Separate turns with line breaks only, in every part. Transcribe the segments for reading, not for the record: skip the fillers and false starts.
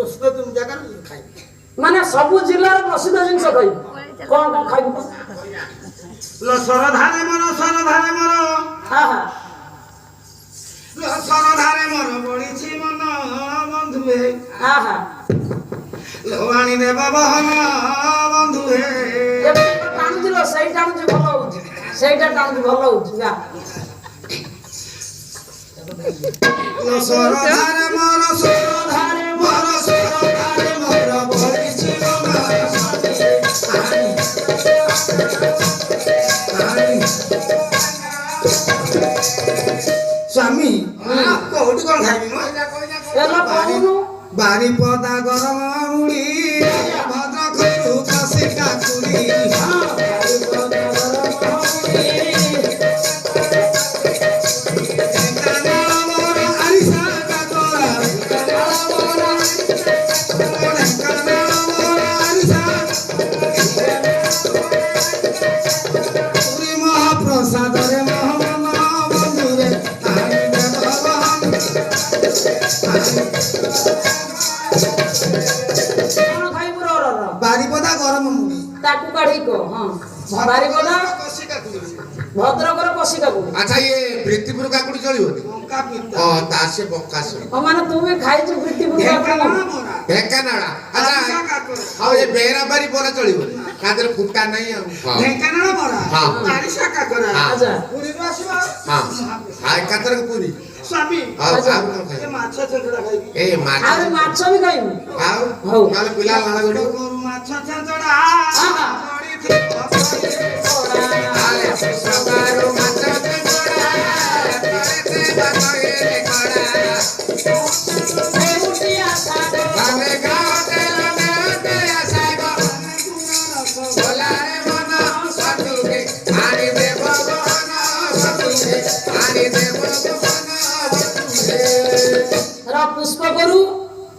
ପ୍ରସିଦ୍ଧ ତୁମ ଜାଗାରେ ଖାଇବି
ମାନେ ସବୁ ଜିଲ୍ଲାର ପ୍ରସିଦ୍ଧ ଜିନିଷ ଖାଇବୁ କଣ କଣ ଖାଇବୁ
लो सरधारे मर
ହଁ ହଁ
लो सरधारे मर बढिछि मन बन्धुए
ହଁ ହଁ
लो आनी देव बहन बन्धुए
ଏବେ ଟାଣୁଥିଲ ସେଇ ଟାଣୁଛି ଭଲ ହଉଛି ସେଇଟା ଟାଣୁଛି ଭଲ ହଉଛି ଯା
लो सरधारे मर बढिछि मन स्वामी कोठी कोन खाइबी म
ଏଲା କହୁନୁ
बारीपदा गरम मुड़ी भद्रकरू कसी काकुड़ी महाप्रसाद रे मोहन बंधुरे
କଣ ଖାଇବୁ ର
बारीपदा गरम मुड़ी
ତାକୁ କାଢି କହ ହଁ ବାରିପଦା
कसी काकुड़ी
ଭଦ୍ରକର କଷି କାକୁଡି
अच्छा ये प्रीतिपुर काकुड़ी चलिबो
लंका पिता
तासे बकास
ମାନେ ତୁ ବି ଖାଇଛୁ ପ୍ରୀତିପୁର
ढेंकाना
କାକୁଡି
मोरा
ढेंकानाळा
आशा
अच्छा
काकुड़ी
हाउ ये बेराबारी बोला चलिबो कादर फुटा नहीं हां
ढेंकाना मोरा
हाँ।
बारिशा काकुड़ा
हाँ।
ଆଚ୍ଛା
पुरी रो आसीबा
हां हाय कादर पूरी
स्वामी
हाउ
अच्छा।
आउ कोन
ए
खाइ
माछ छंचड़ा खाइबी
ए माछ
ଆହୁରି ମାଛ ବି ଖାଇବୁ
आउ
ହଉ।
नाले पिला लाला गडो
गोरु माछ छंचड़ा
आहा।
बड़ी थी
आले सगारो माछ चोड़ा करते बातोए खड़ा भाले गाते लगे आसागो बोला रे मन सतुके आनी दे भगवान सतुके आनी दे भगवान
ର ପୁଷ୍ପ କରୁ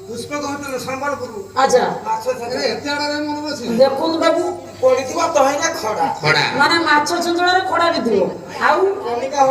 पुष्प होटल संबलपुर
ଆଚ୍ଛା
माछ छंचड़ा एते आडा रे मन बसी
ଦେଖନ୍ତୁ ବାବୁ
ପଡିଥିବ ତହିଁରେ ଖଡା
खड़ा
ମାନେ ମାଛ ଛେଞ୍ଚଡାରେ ଖଡା ବି ଥିବ ଆଉ
କନିକା